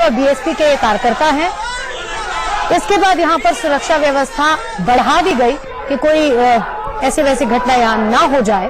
और बीएसपी के कार्यकर्ता हैं। इसके बाद यहां पर सुरक्षा व्यवस्था बढ़ा दी गई कि कोई ऐसी वैसी घटना यहां ना हो जाए।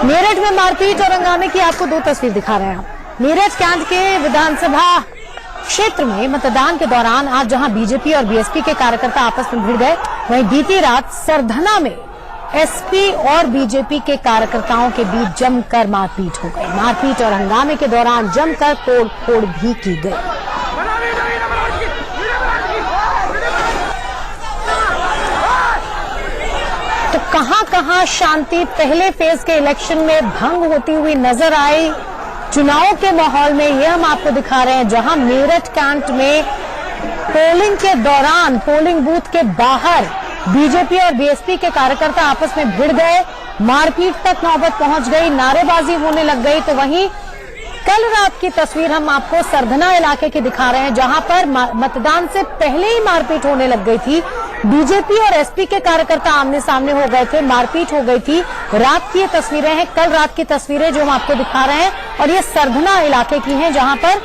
मेरठ में मारपीट और हंगामे की आपको दो तस्वीर दिखा रहे हैं हम। मेरठ कैंट के विधानसभा क्षेत्र में मतदान के दौरान आज जहां बीजेपी और बीएसपी के कार्यकर्ता आपस में भिड़ गए, वहीं बीती रात सरधना में एसपी और बीजेपी के कार्यकर्ताओं के बीच जमकर मारपीट हो गई। मारपीट और हंगामे के दौरान जमकर तोड़फोड़ भी की गई। तो कहां शांति पहले फेज के इलेक्शन में भंग होती हुई नजर आई। चुनाव के माहौल में यह हम आपको दिखा रहे हैं, जहां मेरठ कैंट में पोलिंग के दौरान पोलिंग बूथ के बाहर बीजेपी और बीएसपी के कार्यकर्ता आपस में भिड़ गए, मारपीट तक नौबत पहुंच गई, नारेबाजी होने लग गई। तो वहीं कल रात की तस्वीर हम आपको सरधना इलाके की दिखा रहे हैं, जहां पर मतदान से पहले ही मारपीट होने लग गई थी। बीजेपी और एसपी के कार्यकर्ता आमने सामने हो गए थे, मारपीट हो गई थी। रात की ये तस्वीरें हैं, कल रात की तस्वीरें जो हम आपको दिखा रहे हैं, और ये सरधना इलाके की हैं, जहां पर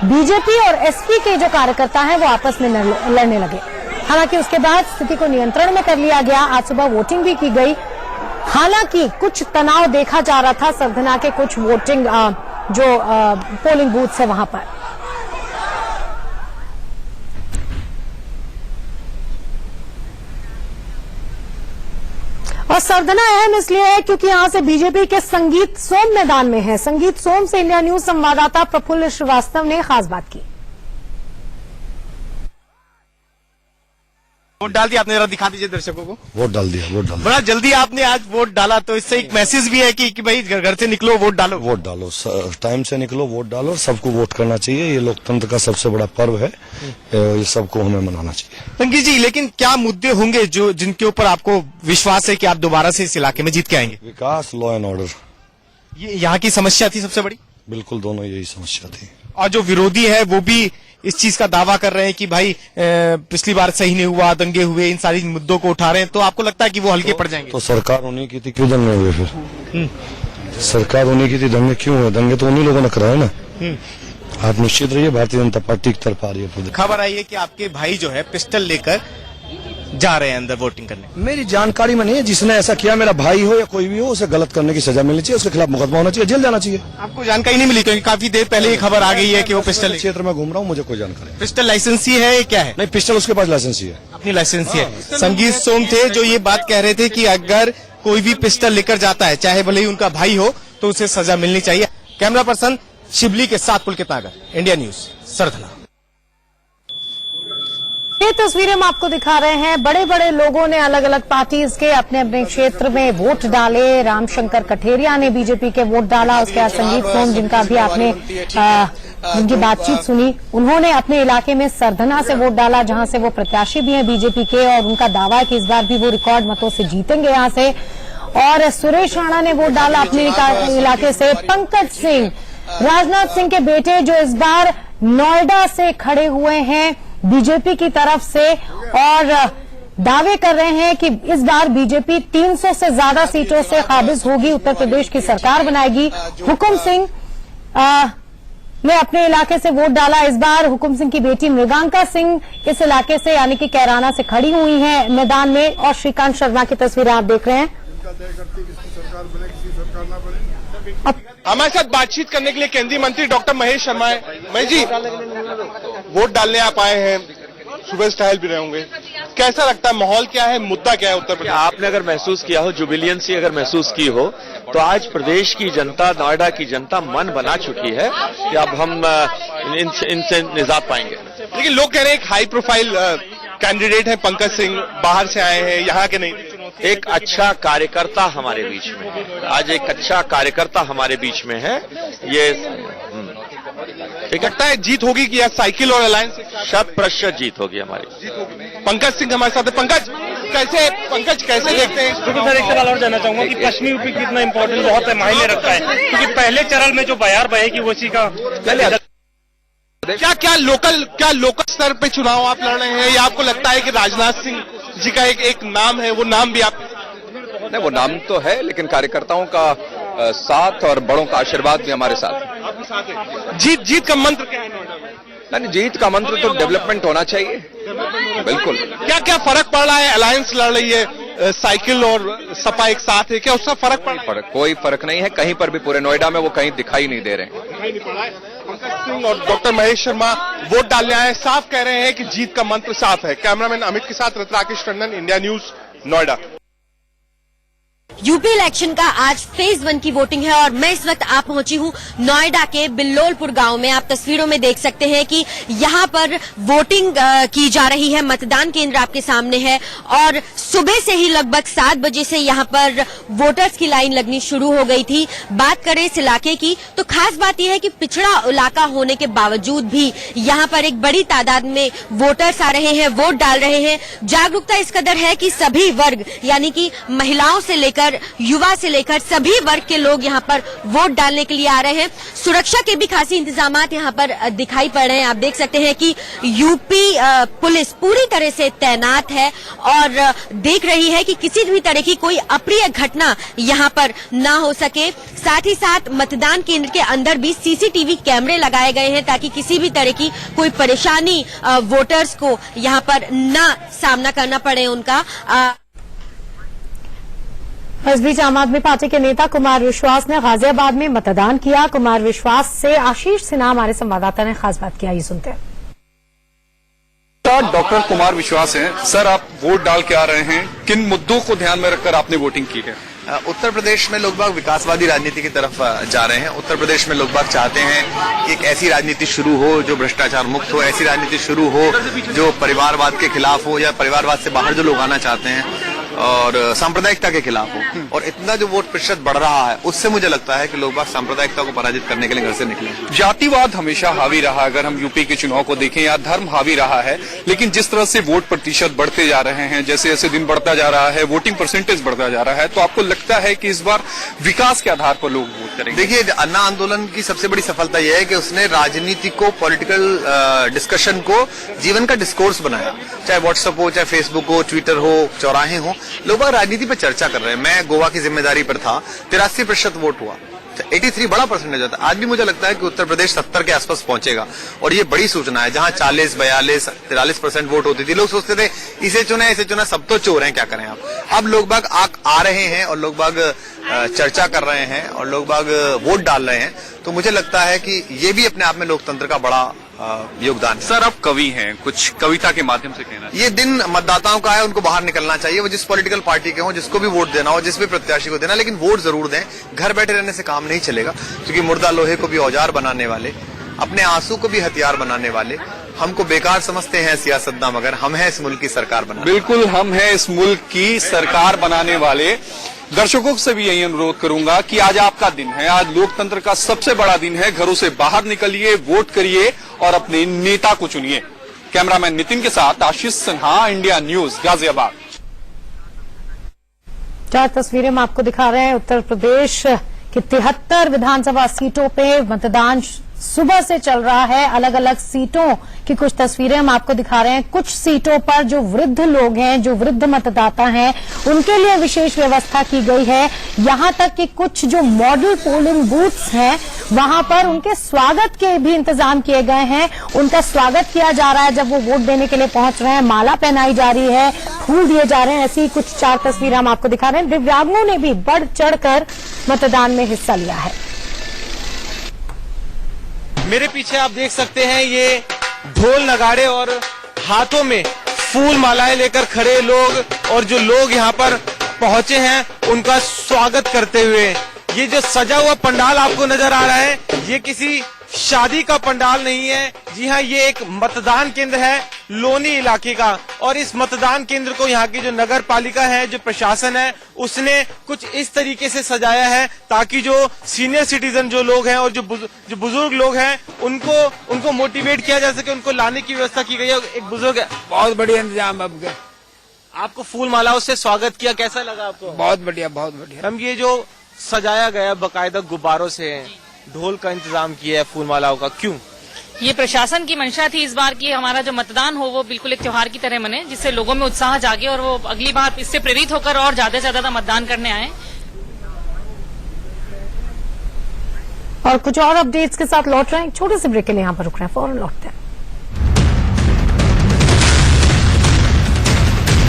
बीजेपी और एसपी के जो कार्यकर्ता हैं वो आपस में लड़ने लगे। हालांकि उसके बाद स्थिति को नियंत्रण में कर लिया गया। आज सुबह वोटिंग भी की गई। हालांकि कुछ तनाव देखा जा रहा था सरधना के कुछ वोटिंग पोलिंग बूथ है वहां पर। और सरधना अहम इसलिए है क्योंकि यहां से बीजेपी के संगीत सोम मैदान में है। संगीत सोम से इंडिया न्यूज संवाददाता प्रफुल्ल श्रीवास्तव ने खास बात की। वोट डाल दिया आपने, जरा दिखा दीजिए दर्शकों को। वोट डाल दिया। बड़ा जल्दी आपने आज वोट डाला, तो इससे एक मैसेज भी है कि भाई घर से निकलो, वोट डालो। वोट डालो, टाइम से निकलो, वोट डालो। सबको वोट करना चाहिए, ये लोकतंत्र का सबसे बड़ा पर्व है, ये सबको हमें मनाना चाहिए। संगीत जी, लेकिन क्या मुद्दे होंगे जो जिनके ऊपर आपको विश्वास है कि आप दोबारा से इस इलाके में जीत के आएंगे? विकास, लॉ एंड ऑर्डर, ये यहाँ की समस्या थी सबसे बड़ी। बिल्कुल, दोनों यही समस्या थी। और जो विरोधी है वो भी इस चीज का दावा कर रहे हैं कि भाई पिछली बार सही नहीं हुआ, दंगे हुए, इन सारी मुद्दों को उठा रहे हैं। तो आपको लगता है कि वो हल्के पड़ जाएंगे? तो सरकार उन्हीं की थी, क्यों दंगे हुए फिर? सरकार उन्हीं की थी, दंगे क्यों हुए? दंगे तो उन्हीं लोगों ने कराए ना। आप निश्चित रहिए, भारतीय जनता पार्टी की तरफ आ रही है। खबर आई है कि आपके भाई जो है पिस्टल लेकर जा रहे हैं अंदर वोटिंग करने। मेरी जानकारी में नहीं है। जिसने ऐसा किया, मेरा भाई हो या कोई भी हो, उसे गलत करने की सजा मिलनी चाहिए, उसके खिलाफ मुकदमा होना चाहिए, जेल जाना चाहिए। आपको जानकारी नहीं मिली? क्योंकि काफी देर पहले ये खबर आ गई है कि वो पिस्टल क्षेत्र में घूम रहा हूँ, मुझे कोई जानकारी। पिस्टल लाइसेंसी है क्या है? नहीं, पिस्टल उसके पास लाइसेंसी है, अपनी लाइसेंसी है। संगीत सोम थे जो ये बात कह रहे थे कि अगर कोई भी पिस्टल लेकर जाता है, चाहे भले ही उनका भाई हो, तो उसे सजा मिलनी चाहिए। कैमरा पर्सन शिबली के साथ पुलकित नागर, इंडिया न्यूज, सरधना। ये तस्वीरें हम आपको दिखा रहे हैं। बड़े बड़े लोगों ने अलग अलग पार्टीज के अपने अपने क्षेत्र में वोट डाले। रामशंकर कठेरिया ने बीजेपी के वोट डाला। उसके बाद संगीत सोम, जिनका भी आपने जिनकी बातचीत सुनी, उन्होंने अपने इलाके में सरधना से वोट डाला, जहां से वो प्रत्याशी भी हैं बीजेपी के, और उनका दावा है कि इस बार भी वो रिकॉर्ड मतों से जीतेंगे यहां से। और सुरेश राणा ने वोट डाला अपने इलाके से। पंकज सिंह, राजनाथ सिंह के बेटे, जो इस बार नोएडा से खड़े हुए हैं बीजेपी की तरफ से, और दावे कर रहे हैं कि इस बार बीजेपी 300 से ज्यादा सीटों से काबिज होगी, उत्तर प्रदेश की सरकार बनाएगी। हुकुम सिंह ने अपने इलाके से वोट डाला इस बार। हुकुम सिंह की बेटी मृगांका सिंह इस इलाके से यानी कि कैराना से खड़ी हुई हैं मैदान में। और श्रीकांत शर्मा की तस्वीरें आप देख रहे हैं। हमारे साथ बातचीत करने के लिए केंद्रीय मंत्री डॉक्टर महेश शर्मा है। महेश जी, वोट डालने आप आए हैं, सुबह स्टाइल भी रहे होंगे, कैसा लगता है? माहौल क्या है, मुद्दा क्या है उत्तर प्रदेश? आपने अगर महसूस किया हो, जुबिलियंसी अगर महसूस की हो, तो आज प्रदेश की जनता, नोएडा की जनता मन बना चुकी है कि अब हम इनसे निजात पाएंगे। लेकिन लोग कह रहे हैं एक हाई प्रोफाइल कैंडिडेट है पंकज सिंह, बाहर से आए हैं, यहाँ के नहीं। एक अच्छा कार्यकर्ता हमारे बीच में है, आज एक अच्छा कार्यकर्ता हमारे बीच में है। ये लगता है जीत होगी कि या साइकिल और अलायंस? 100% जीत होगी हमारी। पंकज सिंह हमारे साथ है। पंकज कैसे देखते हैं? सर, एक सवाल और जानना चाहूंगा कि पश्चिमी यूपी कितना इम्पोर्टेंट बहुत है, मायने रखता है, क्योंकि पहले चरण में जो बयार बहेगी वो इसी का क्या लोकल स्तर पे चुनाव आप लड़ रहे हैं, या आपको लगता है कि राजनाथ सिंह जी का एक नाम है, वो नाम भी आप? नहीं, वो नाम तो है, लेकिन कार्यकर्ताओं का साथ और बड़ों का आशीर्वाद भी हमारे साथ है। आपके साथ है। जीत का मंत्र क्या है नोएडा में? यानी जीत का मंत्र तो डेवलपमेंट होना चाहिए। बिल्कुल। क्या क्या फर्क पड़ रहा है? अलायंस लड़ रही है, साइकिल और सपा एक साथ है, क्या उसका फर्क पड़ रहा है? कोई फर्क नहीं है कहीं पर भी, पूरे नोएडा में वो कहीं दिखाई नहीं दे रहे हैं। दिखाई नहीं पड़ा है। पंकज सिंह और डॉक्टर महेश शर्मा वोट डालने आए, साफ कह रहे हैं कि जीत का मंत्र साफ है। कैमरामैन अमित के साथ Rakesh Tandon, India news, Noida. UP election का आज फेज 1 की वोटिंग है और मैं इस वक्त आ पहुंची हूं नोएडा के बिल्लोलपुर गांव में। आप तस्वीरों में देख सकते हैं कि यहां पर वोटिंग की जा रही है। मतदान केंद्र आपके सामने है और सुबह से ही लगभग 7 बजे से यहां पर वोटर्स की लाइन लगनी शुरू हो गई थी। बात करें इस इलाके की तो खास बात यह है कि पिछड़ा इलाका होने के बावजूद भी यहां पर एक बड़ी तादाद में वोटर्स आ रहे हैं, वोट डाल रहे हैं। जागरूकता इस कदर है कि सभी वर्ग यानी कि महिलाओं से लेकर युवा से लेकर सभी वर्ग के लोग यहां पर वोट डालने के लिए आ रहे हैं। सुरक्षा के भी खासी इंतजामात यहां पर दिखाई पड़ रहे हैं। आप देख सकते हैं कि यूपी पुलिस पूरी तरह से तैनात है और देख रही है कि किसी भी तरह की कोई अप्रिय घटना यहां पर ना हो सके। साथ ही साथ मतदान केंद्र के अंदर भी सीसीटीवी कैमरे लगाए गए हैं ताकि किसी भी तरह की कोई परेशानी वोटर्स को यहां पर न सामना करना पड़े उनका। इस बीच आम आदमी पार्टी के नेता कुमार विश्वास ने गाजियाबाद में मतदान किया। कुमार विश्वास से आशीष सिन्हा हमारे संवाददाता ने खास बात किया, ये सुनते हैं। डॉक्टर कुमार विश्वास हैं। सर, आप वोट डाल के आ रहे हैं, किन मुद्दों को ध्यान में रखकर आपने वोटिंग की है? उत्तर प्रदेश में लोग बाग विकासवादी राजनीति की तरफ जा रहे हैं। उत्तर प्रदेश में लोग बाग चाहते हैं कि एक ऐसी राजनीति शुरू हो जो भ्रष्टाचार मुक्त हो, ऐसी राजनीति शुरू हो जो परिवारवाद के खिलाफ हो या परिवारवाद से बाहर जो लोग आना चाहते हैं और सांप्रदायिकता के खिलाफ हो। और इतना जो वोट प्रतिशत बढ़ रहा है उससे मुझे लगता है कि लोग बाग सांप्रदायिकता को पराजित करने के लिए घर से निकले। जातिवाद हमेशा हावी रहा, अगर हम यूपी के चुनाव को देखें, या धर्म हावी रहा है, लेकिन जिस तरह से वोट प्रतिशत बढ़ते जा रहे हैं, जैसे जैसे दिन बढ़ता जा रहा है, वोटिंग परसेंटेज बढ़ता जा रहा है, तो आपको लगता है कि इस बार विकास के आधार पर लोग वोट करेंगे? देखिए, अन्ना आंदोलन की सबसे बड़ी सफलता यह है कि उसने राजनीति को, पॉलिटिकल डिस्कशन को जीवन का डिस्कोर्स बनाया। चाहे व्हाट्सएप हो, चाहे फेसबुक हो, ट्विटर हो, चौराहे हो, लोग राजनीति पर चर्चा कर रहे हैं। मैं गोवा की जिम्मेदारी पर था, 83% वोट हुआ, 83 बड़ा परसेंटेज होता है। आज भी मुझे लगता है कि उत्तर प्रदेश 70 के आसपास पहुंचेगा और ये बड़ी सूचना है। जहां 40, 42, 43% वोट होती थी, लोग सोचते थे इसे चुना, सब तो चोर हैं, क्या करें आप। अब लोग बाग आ रहे हैं और लोग बाग चर्चा कर रहे हैं और लोग बाग वोट डाल रहे हैं, तो मुझे लगता है कि ये भी अपने आप में लोकतंत्र का बड़ा योगदान है। सर, आप कवि हैं, कुछ कविता के माध्यम से कहना? ये दिन मतदाताओं का है, उनको बाहर निकलना चाहिए। वो जिस पॉलिटिकल पार्टी के हों, जिसको भी वोट देना हो, जिस भी प्रत्याशी को देना, लेकिन वोट जरूर दें। घर बैठे रहने से काम नहीं चलेगा, क्योंकि मुर्दा लोहे को भी औजार बनाने वाले, अपने आंसू को भी हथियार बनाने वाले हमको बेकार समझते हैं सियासतदान, मगर हम हैं इस मुल्क की सरकार बनाने। बिल्कुल, हम हैं इस मुल्क की सरकार बनाने वाले। दर्शकों से भी यही अनुरोध करूंगा कि आज आपका दिन है, आज लोकतंत्र का सबसे बड़ा दिन है। घरों से बाहर निकलिए, वोट करिए और अपने नेता को चुनिए। कैमरामैन नितिन के साथ आशीष सिन्हा, इंडिया न्यूज, गाजियाबाद। 4 तस्वीरें हम आपको दिखा रहे हैं। उत्तर प्रदेश की 73 विधानसभा सीटों पे मतदान सुबह से चल रहा है। अलग अलग सीटों की कुछ तस्वीरें हम आपको दिखा रहे हैं। कुछ सीटों पर जो वृद्ध लोग हैं, जो वृद्ध मतदाता हैं, उनके लिए विशेष व्यवस्था की गई है। यहां तक कि कुछ जो मॉडल पोलिंग बूथ्स हैं, वहां पर उनके स्वागत के भी इंतजाम किए गए हैं। उनका स्वागत किया जा रहा है जब वो वोट देने के लिए पहुंच रहे हैं। माला पहनाई जा रही है, फूल दिए जा रहे हैं। ऐसी कुछ 4 तस्वीरें हम आपको दिखा रहे हैं। दिव्यांगों ने भी बढ़ चढ़कर मतदान में हिस्सा लिया है। मेरे पीछे आप देख सकते हैं, ये ढोल नगाड़े और हाथों में फूल मालाएं लेकर खड़े लोग और जो लोग यहाँ पर पहुंचे हैं उनका स्वागत करते हुए। ये जो सजा हुआ पंडाल आपको नजर आ रहा है, ये किसी शादी का पंडाल नहीं है। जी हाँ, ये एक मतदान केंद्र है लोनी इलाके का और इस मतदान केंद्र को यहाँ की जो नगर पालिका है, जो प्रशासन है, उसने कुछ इस तरीके से सजाया है ताकि जो सीनियर सिटीजन जो लोग हैं और जो बुजुर्ग लोग हैं उनको मोटिवेट किया जा सके, उनको लाने की व्यवस्था की गई है। एक बुजुर्ग है, बहुत बढ़िया इंतजाम है। आपको फूल मालाओं से स्वागत किया, कैसा लगा आपको? बहुत बढ़िया, बहुत बढ़िया। हम ये जो सजाया गया बाकायदा गुब्बारों से, ढोल का इंतजाम किया है, फूल मालाओं का, क्यों? ये प्रशासन की मंशा थी इस बार की हमारा जो मतदान हो वो बिल्कुल एक त्योहार की तरह मने, जिससे लोगों में उत्साह जागे और वो अगली बार इससे प्रेरित होकर और ज्यादा से ज्यादा मतदान करने आए। और कुछ और अपडेट्स के साथ लौट रहे हैं, छोटे से ब्रेक के लिए यहाँ पर रुक रहे हैं, फौरन लौटते हैं।